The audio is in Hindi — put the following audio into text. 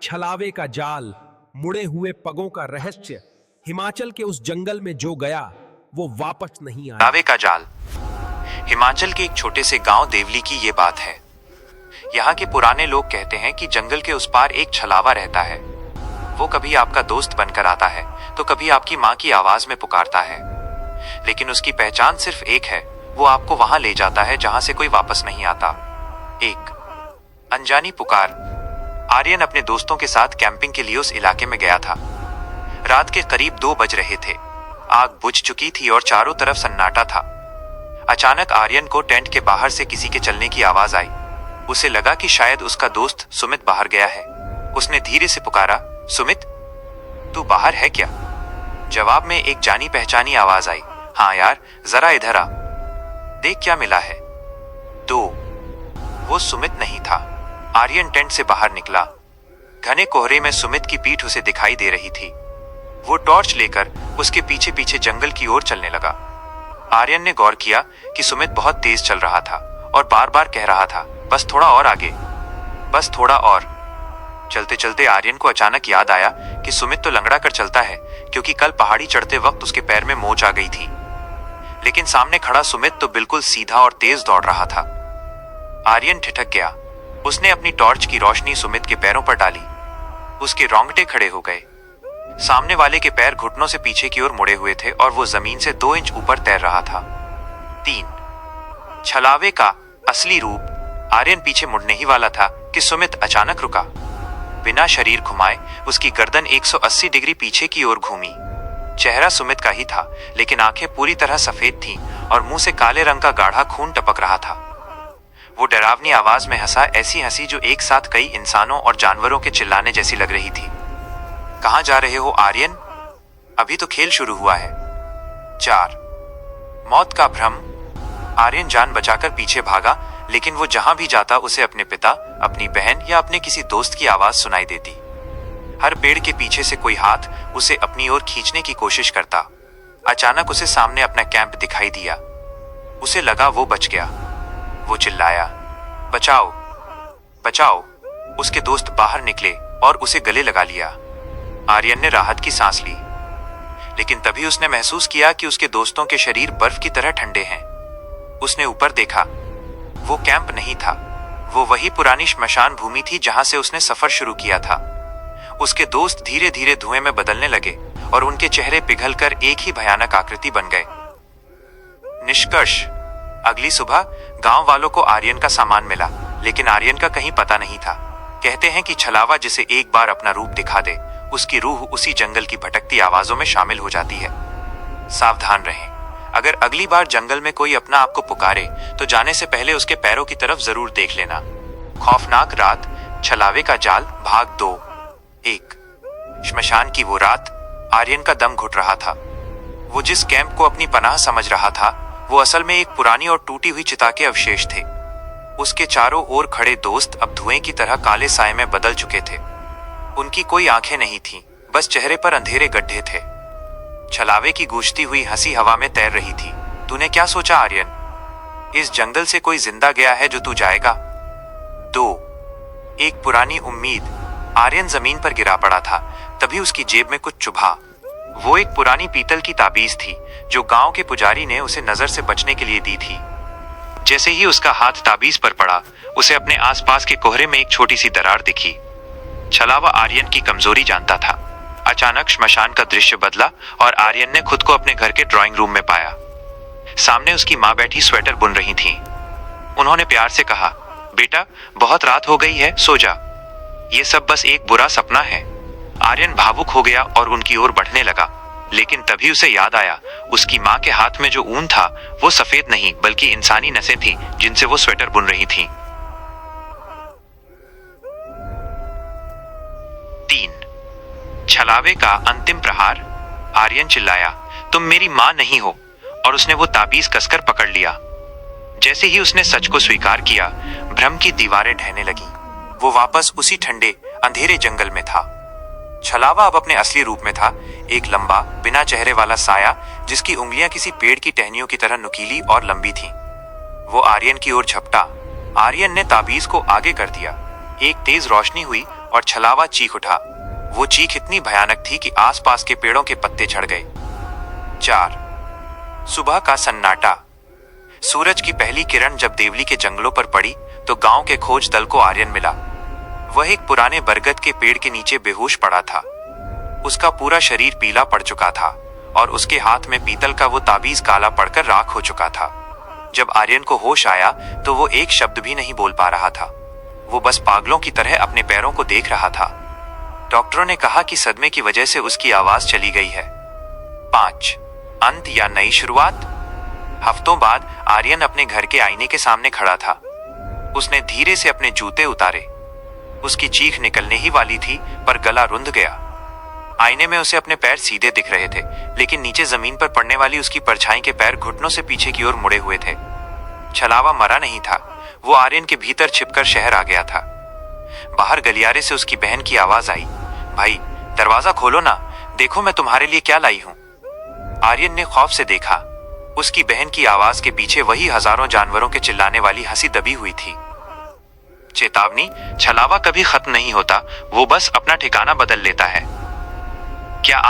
छलावे का जाल, मुड़े हुए पगों का रहस्य। हिमाचल के उस जंगल में जो गया वो वापस नहीं आया। छलावे का जाल। हिमाचल के एक छोटे से गांव देवली की ये बात है। यहाँ के पुराने लोग कहते हैं कि जंगल के उस पार एक छलावा रहता है। वो कभी आपका दोस्त बनकर आता है तो कभी आपकी माँ की आवाज में पुकारता है, लेकिन उसकी पहचान सिर्फ एक है, वो आपको वहां ले जाता है जहां से कोई वापस नहीं आता। एक अनजानी पुकार। आर्यन अपने दोस्तों के साथ कैंपिंग के लिए उस इलाके में गया था। रात के करीब 2 बज रहे थे। आग बुझ चुकी थी और चारों तरफ सन्नाटा था। अचानक आर्यन को टेंट के बाहर से किसी के चलने की आवाज आई। उसे लगा कि शायद उसका दोस्त सुमित बाहर गया है। उसने धीरे से पुकारा, सुमित, तू बाहर है क्या? जवाब में एक जानी पहचानी आवाज आई, हाँ यार, जरा इधर आ, देख क्या मिला है। तो वो सुमित नहीं था। आर्यन टेंट से बाहर निकला। घने कोहरे में सुमित की पीठ उसे दिखाई दे रही थी। वो टॉर्च लेकर उसके पीछे पीछे जंगल की ओर चलने लगा। आर्यन ने गौर किया कि सुमित बहुत तेज चल रहा था और बार बार कह रहा था, बस थोड़ा और आगे, बस थोड़ा और। चलते चलते आर्यन को अचानक याद आया कि सुमित तो लंगड़ा कर चलता है, क्योंकि कल पहाड़ी चढ़ते वक्त उसके पैर में मोच आ गई थी। लेकिन सामने खड़ा सुमित तो बिल्कुल सीधा और तेज दौड़ रहा था। आर्यन ठिठक गया। उसने अपनी टॉर्च की रोशनी सुमित के पैरों पर डाली। उसके रोंगटे खड़े हो गए। सामने वाले के पैर घुटनों से पीछे की ओर मुड़े हुए थे और वो जमीन से 2 इंच ऊपर तैर रहा था। 3 छलावे का असली रूप। आर्यन पीछे मुड़ने ही वाला था कि सुमित अचानक रुका। बिना शरीर घुमाए उसकी गर्दन 180 डिग्री पीछे की ओर घूमी। चेहरा सुमित का ही था, लेकिन आंखें पूरी तरह सफेद थीं और मुंह से काले रंग का गाढ़ा खून टपक रहा था। वो डरावनी आवाज में हंसा, ऐसी हंसी जो एक साथ कई इंसानों और जानवरों के चिल्लाने जैसी लग रही थी। कहां जा रहे हो आर्यन? अभी तो खेल शुरू हुआ है। 4 मौत का भ्रम। आर्यन जान बचाकर पीछे भागा, लेकिन वो जहां भी जाता उसे अपने पिता, अपनी बहन या अपने किसी दोस्त की आवाज सुनाई देती। हर पेड़ के पीछे से कोई हाथ उसे अपनी ओर खींचने की कोशिश करता। अचानक उसे सामने अपना कैंप दिखाई दिया। उसे लगा वो बच गया। वो चिल्लाया, बचाओ, बचाओ। उसके दोस्त बाहर निकले और उसे गले लगा लिया। आर्यन ने राहत की सांस ली, लेकिन तभी उसने महसूस किया कि उसके दोस्तों के शरीर बर्फ की तरह ठंडे हैं। उसने ऊपर देखा। वो कैंप नहीं था, वो वही पुरानी श्मशान भूमि थी जहां से उसने सफर शुरू किया था। उसके दोस्त धीरे धीरे धुएं में बदलने लगे और उनके चेहरे पिघलकर एक ही भयानक आकृति बन गए। निष्कर्ष। अगली सुबह गांव वालों को आर्यन का सामान मिला, लेकिन आर्यन का कहीं पता नहीं था। कहते हैं कि छलावा जिसे एक बार अपना रूप दिखा दे, उसकी रूह उसी जंगल की भटकती आवाजों में शामिल हो जाती है। सावधान रहें। अगर अगली बार जंगल में कोई अपना आपको पुकारे तो जाने से पहले उसके पैरों की तरफ जरूर देख लेना। खौफनाक रात, छलावे का जाल, भाग 2। 1 श्मशान की वो रात। आर्यन का दम घुट रहा था। वो जिस कैंप को अपनी पनाह समझ रहा था, वो असल में एक पुरानी और टूटी हुई चिता के अवशेष थे। उसके चारों ओर खड़े दोस्त अब धुएं की तरह काले साए में बदल चुके थे। उनकी कोई आंखें नहीं थीं, बस चेहरे पर अंधेरे गड्ढे थे। छलावे की गूंजती हुई हंसी हवा में तैर रही थी। तूने क्या सोचा आर्यन? इस जंगल से कोई जिंदा गया है जो तू जाएगा? 2 एक पुरानी उम्मीद। आर्यन जमीन पर गिरा पड़ा था। तभी उसकी जेब में कुछ चुभा। वो एक पुरानी पीतल की ताबीज थी जो गांव के पुजारी ने उसे नजर से बचने के लिए दी थी। जैसे ही उसका हाथ ताबीज पर पड़ा, उसे अपने आसपास के कोहरे में एक छोटी सी दरार दिखी। छलावा आर्यन की कमजोरी जानता था। अचानक श्मशान का दृश्य बदला और आर्यन ने खुद को अपने घर के ड्राइंग रूम में पाया। सामने उसकी माँ बैठी स्वेटर बुन रही थी। उन्होंने प्यार से कहा, बेटा, बहुत रात हो गई है, सो जा। ये सब बस एक बुरा सपना है। आर्यन भावुक हो गया और उनकी ओर बढ़ने लगा, लेकिन तभी उसे याद आया, उसकी माँ के हाथ में जो ऊन था वो सफेद नहीं बल्कि इंसानी नसें थीं जिनसे वो स्वेटर बुन रही थीं। 3 छलावे का अंतिम प्रहार। आर्यन चिल्लाया, तुम मेरी माँ नहीं हो, और उसने वो ताबीज कसकर पकड़ लिया। जैसे ही उसने सच को स्वीकार किया, भ्रम की दीवारें ढहने लगीं। वो वापस उसी ठंडे अंधेरे जंगल में था। छलावा अब अपने असली रूप में था, एक लंबा बिना चेहरे वाला साया जिसकी उंगलियां किसी पेड़ की टहनियों की तरह नुकीली और लंबी थीं। वो आर्यन की ओर झपटा। आर्यन ने ताबीज को आगे कर दिया। एक तेज रोशनी हुई और छलावा चीख उठा। वो चीख इतनी भयानक थी कि आसपास के पेड़ों के पत्ते झड़ गए। 4. सुबह का सन्नाटा। सूरज की पहली किरण जब देवली के जंगलों पर पड़ी तो गांव के खोज दल को आर्यन मिला। वह एक पुराने बरगद के पेड़ के नीचे बेहोश पड़ा था। उसका पूरा शरीर पीला पड़ चुका था और उसके हाथ में पीतल का वो ताबीज काला पड़कर राख हो चुका था। जब आर्यन को होश आया तो वो एक शब्द भी नहीं बोल पा रहा था। वो बस पागलों की तरह अपने पैरों को देख रहा था। डॉक्टरों ने कहा कि सदमे की वजह से उसकी आवाज चली गई है। 5. अंत या नई शुरुआत। हफ्तों बाद आर्यन अपने घर के आईने के सामने खड़ा था। उसने धीरे से अपने जूते उतारे। उसकी चीख निकलने ही वाली थी पर गला रुंध गया। आईने में उसे अपने पैर सीधे दिख रहे थे, लेकिन नीचे जमीन पर पड़ने वाली उसकी परछाई के पैर घुटनों से पीछे की ओर मुड़े हुए थे। छलावा मरा नहीं था। वो आर्यन के भीतर छिपकर शहर आ गया था। बाहर गलियारे से उसकी बहन की आवाज आई, भाई दरवाजा खोलो ना, देखो मैं तुम्हारे लिए क्या लाई हूं। आर्यन ने खौफ से देखा। उसकी बहन की आवाज के पीछे वही हजारों जानवरों के चिल्लाने वाली हंसी दबी हुई थी। चेतावनी, छलावा कभी खत्म नहीं होता, वो बस अपना ठिकाना बदल लेता है। क्या आप